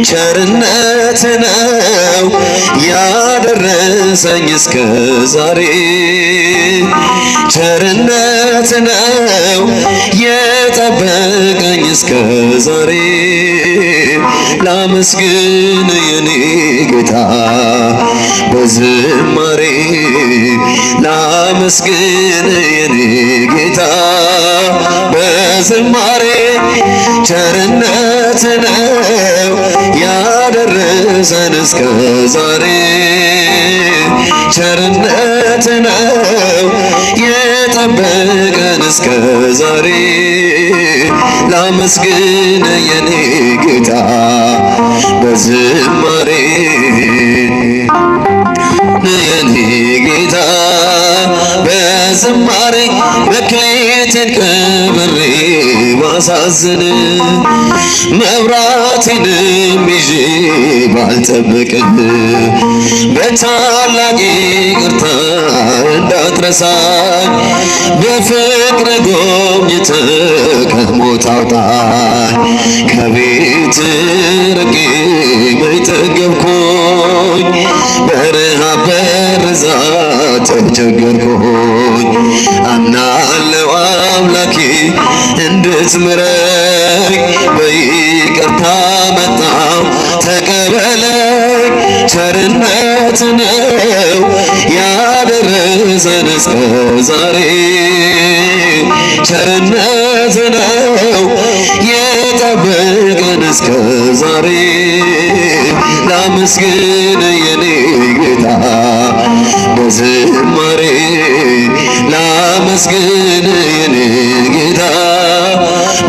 ቸርነት ነው ያደረሰኝ እስከ ዛሬ ቸርነት ነው የጠበቀኝ እስከ ዛሬ ላመስግን የኔ ጌታ በዝማሬ ላመስግን የኔ ጌታ በዝማሬ ቸርነት ነው ያደረሰን እስከ ዛሬ ቸርነት ነው የጠበቀን እስከ ዛሬ ላመስግን የኔ ጌታ በዝማሬ የኔ ጌታ በዝማሬ መክሊቴን ቀብሬ ባሳዝን መብራቴንም ይዤ ባልጠብቅህ በታላቅ ይቅርታ እንዳትረሳኝ በፍቅር ጎብኝተህ ከሞት አውጣኝ ከቤት ርቄ መች ጠገብኩኝ በረሃብ በርዛት ተቸገርኩኝ አምናለሁ አምላኬ እንድትምረኝ በይቅርታ መጣሁ ተቀበለኝ ቸርነት ነው ያደረሰን እስከ ዛሬ ቸርነት ነው የጠበቀን እስከ ዛሬ ላመስግን የኔ ጌታ በዝማሬ ላመስግን የኔ ጌታ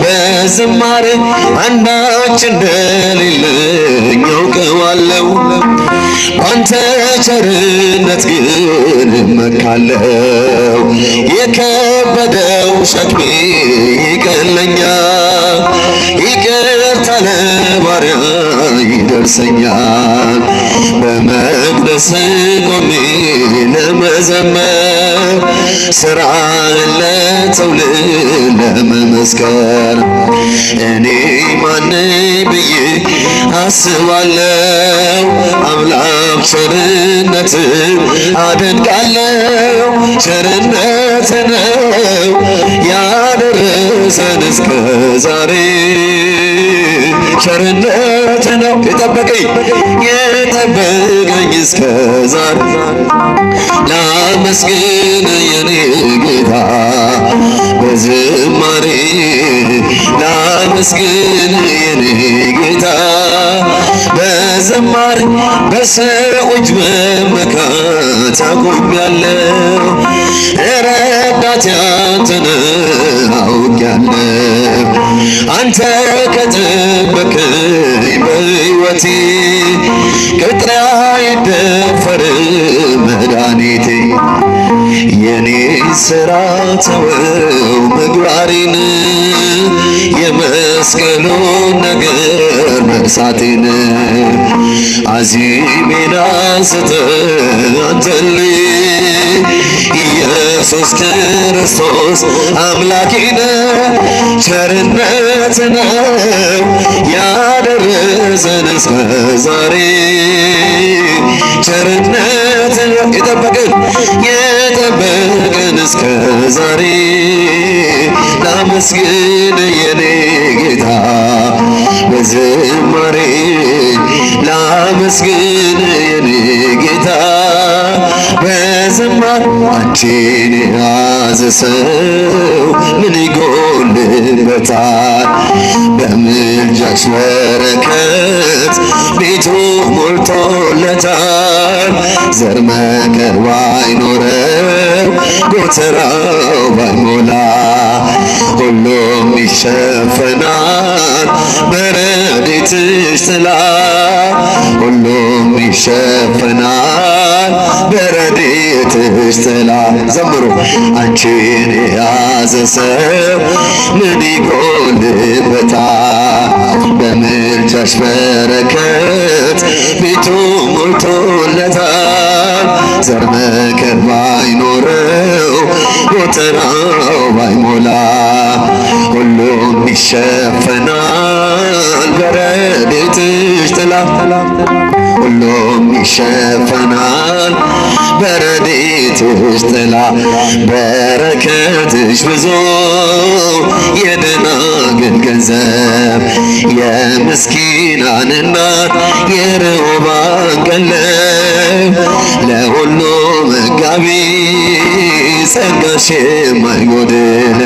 በዝማሬ አንዳች እንደሌለኝ አውቀዋለሁ አንተ ቸርነት ግን እመካለሁ የከበደው ሸክሜ ይቀለኛል ይቅርታ ለባሪያ ይደርሰኛል በመቅደስ ቆሜ ለመዘመር ስራህን ለትውልድ ለመመስከር እኔ ማን ብዬ አስባለሁ አምላክ ቸርነትን አደንቃለሁ ቸርነት ነው ያደረሰን እስከ ዛሬ ቸርነት ነው የጠበቀኝ እስከ ዛሬ ላመስግን የኔ ጌታ በዝማሬ ላመስግን የኔ ጌታ በዝማሬ በሰዎች መመካት አቆሜያለሁ ረዳቴ አንተ ነህ አውቄያለሁ አንተ ከጠበቅከኝ በሕይወቴ ቅጥሬ አይደፈርም መድኃኒቴ የኔ ሥራ ተወው ምግባሬን የመስቀሉን ነገር መርሳቴን አዚሜን አንስተህ አንተልኝ ኢየሱስ ክርስቶስ አምላኬ ነህ ቸርነት ነው ያደረሰን እስከ ዛሬ ቸርነት ነው የጠበቀን እስከ ዛሬ ላመስግን የኔ ጌታ በዝማሬ ላመስግን የኔ ጌታ በዝማሬ አንቺን የያዘ ሰው ምን ይጎልበታል በምልጃሽ በረከት ቤቱ ሞልቶለታል ዘር መከር ባይኖረው ጎተራው ባይሞላ ሁሉም ይሸፈናል በረድኤትሽ ጥላ ሁሉም ይሸፈናል በረድኤትሽ ጥላ ዘምሩ አንቺን የያዘ ሰው ምን ይጎልበታል በምልጃሽ በረከት ቤቱ ሞልቶለታል ዘር መከር ባይኖረው ጎተራው ባይሞላ ሁሉም ይሸፈናል በረድኤትሽ ሁሉም ይሸፈናል በረድኤትሽ ጥላ በረከትሽ ብዙ የደናግል ገንዘብ የምስኪናን እናት የርሁባን ቀለብ ለሁሉ መጋቢ ጸጋሽ የማይጎድል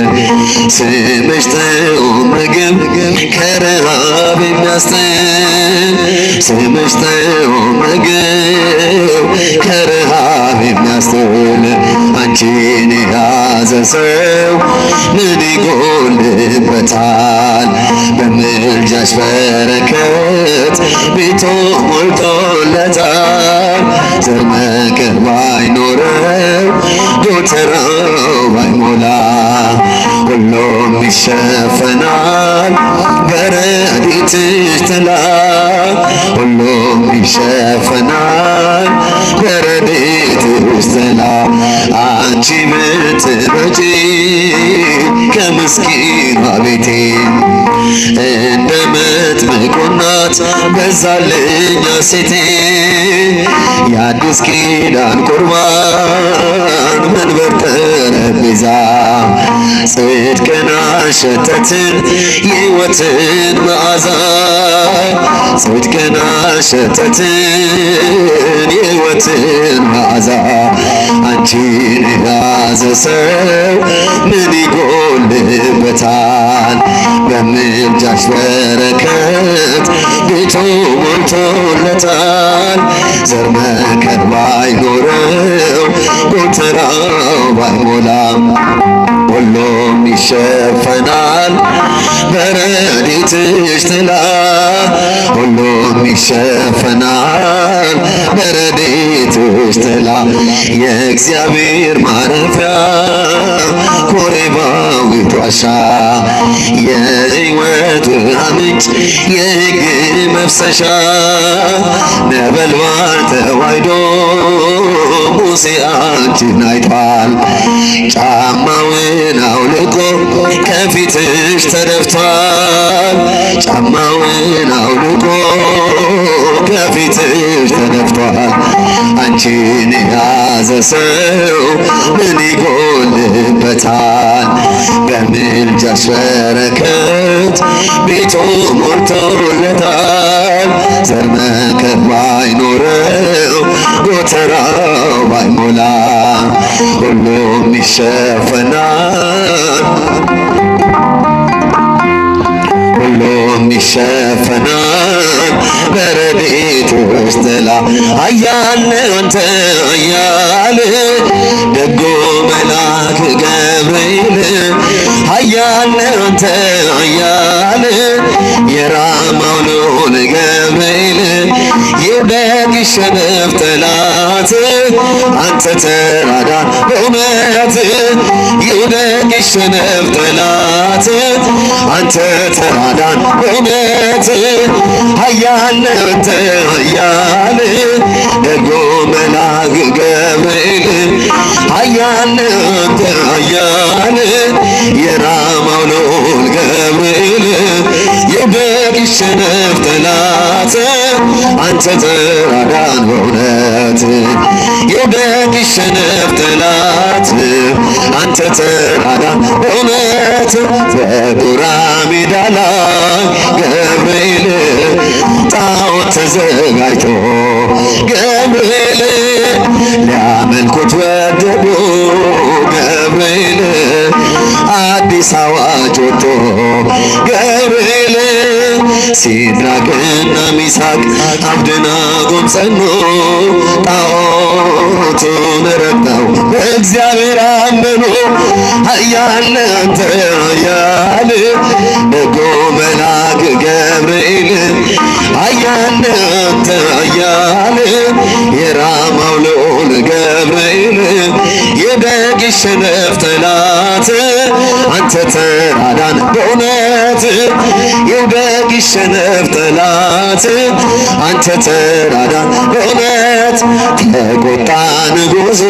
ስምሽ ጥዑም ምግብ ከረሃብ የሚያስጥል ስምሽ ጥዑም ምግብ ከረሃብ የሚያስጥል አንቺን የያዘ ሰው ምን ይጎልበታል? በምልጃሽ በረከት ቤቱ ሞልቶለታል። ዘር መከር ባይኖረው ጎተራው ባይሞላ ሁሉም ይሸፈናል በረድኤትሽ ጥላ ሁሉም ይሸፈናል በረድኤትሽ ጥላ አንቺ ብትመጪ ከምስኪኗ ቤቴ እንደ መጥምቁ እናት በዛልኝ ሐሴቴ የአዲስ ኪዳን ቁርባን መንበር ጠረጴዛ ጽድቅን አሸተትን የሕይወትን መዓዛ ጽድቅን አሸተትን የሕይወትን መዓዛ አንቺን የያዘ ሰው ምን ይጎልበታል? በምልጃሽ በረከት ቤቱ ሞልቶለታል። ዘር መከር ባይኖረው ጎተራው ባይሞላም ሁሉም ይሸፈናል በረድኤትሽ ጥላ ሁሉም ይሸፈናል በረድኤትሽ ጥላ የእግዚአብሔር ማረፊያ ኮሬባዊት ዋሻ የሕይወት ውሃ ምንጭ የሕግ መፍሰሻ ነበልባል ተዋሕዶ ሙሴ አንቺን አይቷል። ጫማውን አውልቆ ከፊትሽ ተደፍቷል። ጫማውን አውልቆ ከፊትሽ ተደፍቷል። አንቺን የያዘ ሰው ምን ይጎልበታል? በምልጃሽ በረከት ቤቱ ሞልቶለታል። ዘር መከር ባይኖረው ጎተራው ባይሞላ ሁሉም ይሸፈናል ሁሉም ይሸፈናል በረድኤትሽ ጥላ ኃያል ነህ አንተ ኃያል ደጉ መልአክ ገብርኤል ኃያል ነህ አንተ ኃያል የራማው ልዑል ገብርኤል ይውደቅ ይሸነፍ ጠላት አንተ ተራዳን በእውነት ይውደቅ ይሸነፍ ጠላት አንተ ተራዳን በእውነት ኃያል ነህ አንተ ኃያል ደጉ መልአክ ገብርኤል ኃያል ነህ አንተ ኃያል የራማው ልዑል ገብርኤል ይውደቅ ይሸነፍ ጠላት አንተ ተራዳን በእውነት ይውደቅ ይሸነፍ ጠላት አንተ ተራዳን በእውነት በዱራ ሜዳ ላይ ገብርኤል ጣዖት ተዘጋጅቶ ገብርኤል ሊያመልኩት ወደዱ ገብርኤል አዲስ አዋጅ ወጥቶ ገብርኤል ሲድራቅና ሚሳቅ አብደናጎም ጸኑ ጣዖቱን ረግጠው በእግዚአብሔር አመኑ። ኃያል ነህ አንተ ኃያል ደጉ መልአክ ገብርኤል ኃያል ነህ አንተ ኃያል የራማው ልዑል ገብርኤል ይውደቅ ይሸነፍ ጠላት አንተ ተራዳን በእውነት ይውደቅ ይሸነፍ ጠላት አንተ ተራዳን በእውነት ተቆጣ ንጉሡ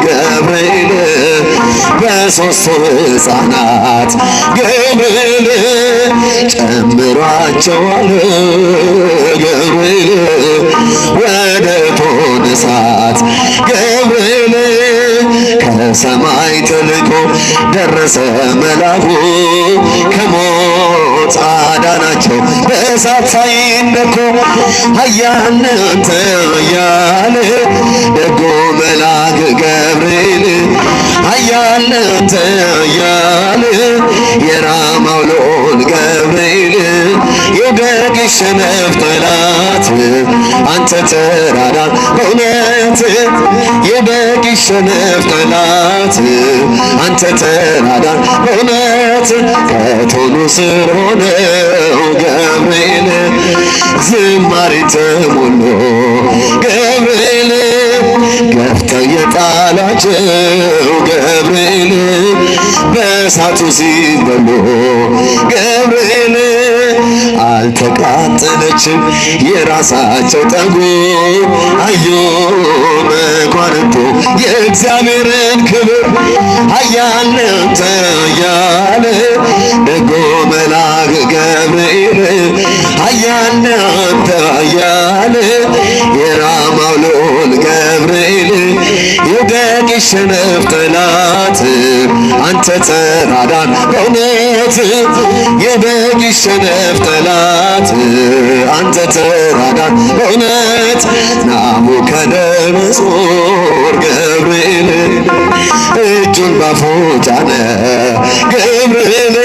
ገብርኤል በሦስቱ ሕፃናት ገብርኤል ጨምሯቸዋል ደረሰ መልአኩ ከሞት አዳናቸው በእሳት ሳይነኩ። ኃያል ነህ አንተ ኃያል ደጉ መልአክ ገብርኤል ኃያል ነህ አንተ ኃያል የራማው ልዑል ገብርኤል ይውደቅ ይሸነፍ ጠላት አንተ ተራዳን በእውነት ይውደቅ ይሸነፍ ጠላት አንተ ተራዳን በእውነት ከቶኑ ስር ሆነው ገብርኤል ዝማሬ ተሞሉ ገብርኤል ገፍተው የጣሏቸው ገብርኤል በእሳቱ ሲበሉ ገብርኤል አልተቃጠለችም የራሳቸው ጠጉር አዩ መኳንንቱ የእግዚአብሔርን ክብር። ኃያል ነህ አንተ ኃያል ደጉ መልአክ ገብርኤል ኃያል ነህ አንተ ኃያል የራማው ልዑል ገብርኤል ይውደቅ ይሸነፍ ጠላት አንተ ተራዳን በእውነት ይውደቅ ይሸነፍ ጠላት አንተ ተራዳን በእውነት። ናቡከደነፆር ገብርኤል እጁን ባፉ ጫነ ገብርኤል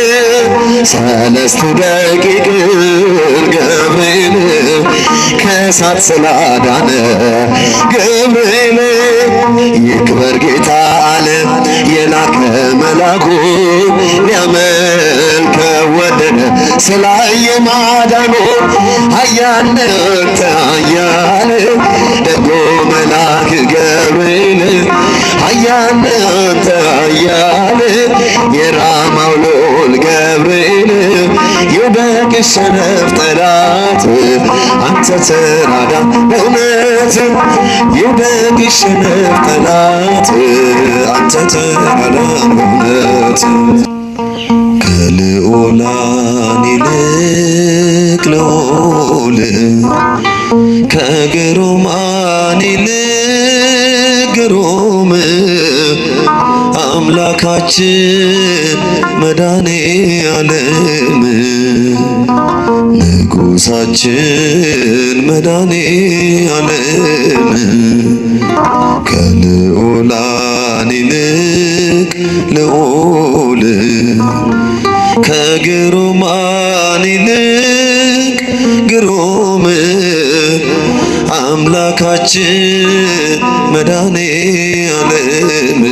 ሰለስቱ ደቂቅን ገብርኤል ከእሳት ስላዳነ ገብርኤል ይክበር ጌታ አለ የላከ መልአኩ ሊያመልከው ወደደ ስላየ ማዳኑ። ኃያል ነህ አንተ ኃያል ደጉ መልአክ ገብርኤል ኃያል ነህ አንተ ኃያል የራማው ልዑል ገብርኤል ይውደቅ ይሸነፍ ጠላት አንተ ተራዳን በእውነት ይውደቅ ይሸነፍ ጠላት አንተ ተራዳን በእውነት። ከልዑላን ይልቅ ልዑል ከግሩማን ይልቅ ግሩም አምላካችን መድኃኔዓለም ንጉሣችን መድኃኔዓለም ከልዑላን ይልቅ ልዑል ከግሩማን ይልቅ ግሩም አምላካችን መድኃኔዓለም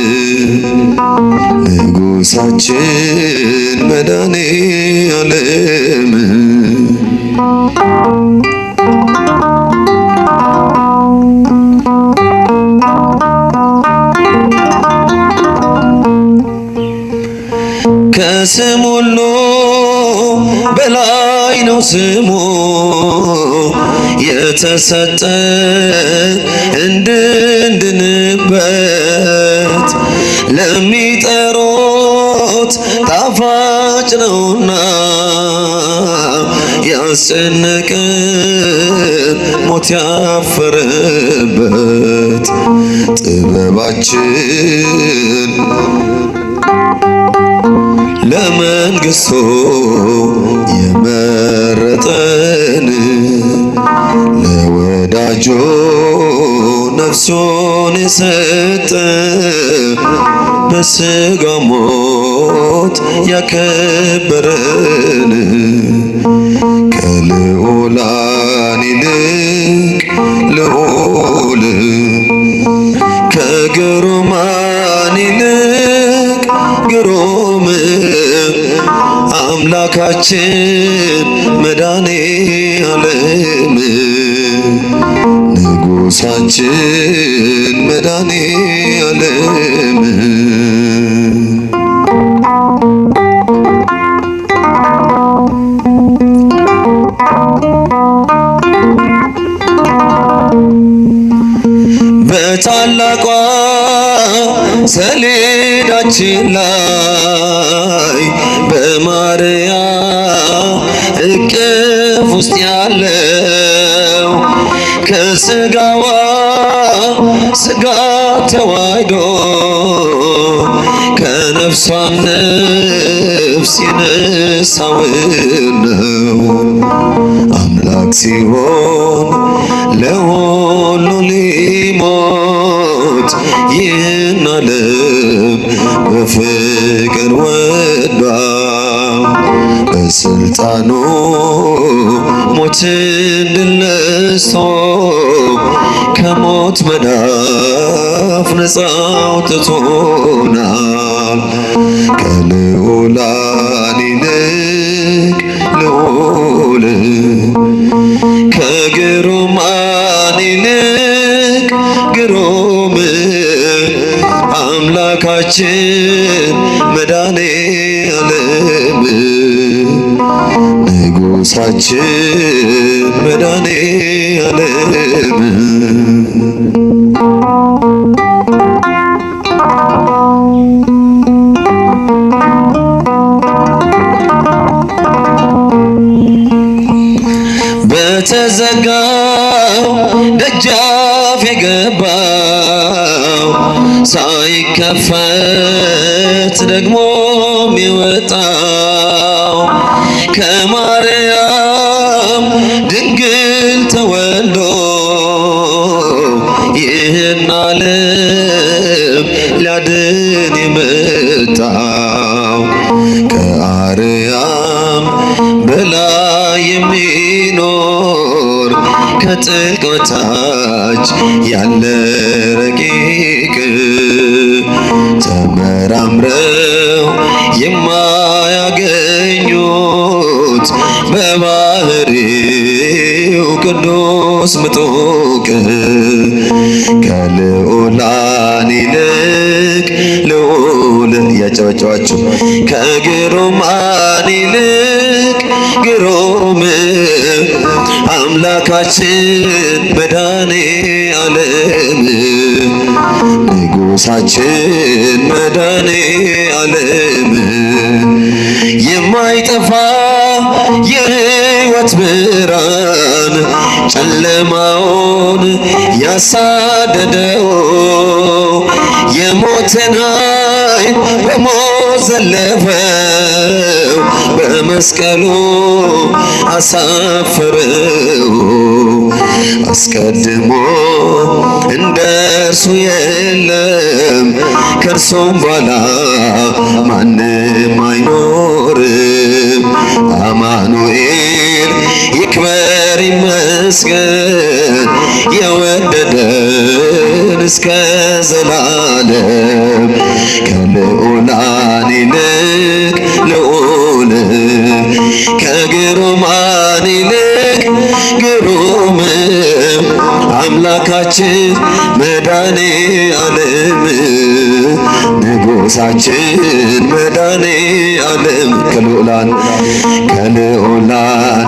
ንጉሣችን መድኃኔዓለም ከስም ሁሉ በላይ ነው ስሙ የተሰጠ እንድንድንበት ለሚጠሩት ጣፋጭ ነውና ያስጨነቀን ሞት ያፈረበት ጥበባችን ለመንግሥቱ የመረጠን ለወዳጆ ነፍሱን የሰጠ በሥጋ ሞት ያከበረን ከልዑላን ይልቅ ልዑል ከግሩማን ይልቅ ግሩም አምላካችን መድኃኔዓለም ንጉሣችን መድኃኔዓለም በታላቋ ሰሌዳችን ላይ በማርያም እቅፍ ውስጥ ያለው ከሥጋዋ ሥጋ ተዋህዶ ከእርሷም ነፍስ የነሳውን ነው። አምላክ ሲሆን ለሁሉ ሊሞት ይህን ዓለም በፍቅር ወዷል። በስልጣኑ ሞትን ድል ነስቶ ከሞት መዳፍ ነፃ አውጥቶናል። ከልዑላን ይልቅ ልዑል፣ ከግሩማን ይልቅ ግሩም አምላካችን መድኃኔዓለም ንጉሣችን መድኃኔዓለም በተዘጋው ደጃፍ የገባው ሳይከፈት ደግሞ የሚወጣው ከማርያም ድንግል ተወልዶ ይህን ዓለም ሊያድን የመጣው ከአርያም በላይ የሚኖር ከጥልቅ በታች ያለ ረቂቅ ተመራምረው የማያገኙት በባህሪው ቅዱስ ምጡቅ ከልዑላን ይልቅ ልዑል እያጨበጨባችሁ ከግሩማን ይልቅ ግሩም አምላካችን መድኃኔዓለም ንጉሣችን መድኃኔዓለም የማይጠፋ የሕይወት ብርሃን ጨለማውን ያሳደደው የሞትን ኃይል በሞት ዘለፈው በመስቀሉ አሳፈረው። አስቀድሞ እንደርሱ የለም ከእርሱም በኋላ ማንም አይኖርም። አማኑኤል ይክበር ይመስገን የወደደን እስከ ዘላለም ከልዑላን ይልቅ ልዑል ከግሩማን ይልቅ ግሩም አምላካችን መድኃኔዓለም ንጉሣችን መድኃኔዓለም ከልዑላን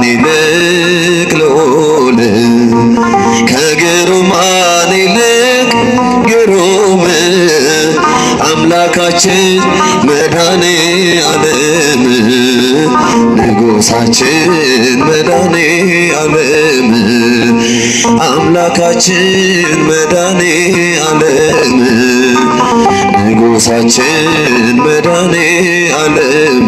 ይልቅ ልዑል ከግሩማን ይልቅ ግሩም አምላካችን መድኃኔዓለም ንጉሣችን መድኃኔዓለም አምላካችን መድኃኔዓለም ንጉሣችን መድኃኔዓለም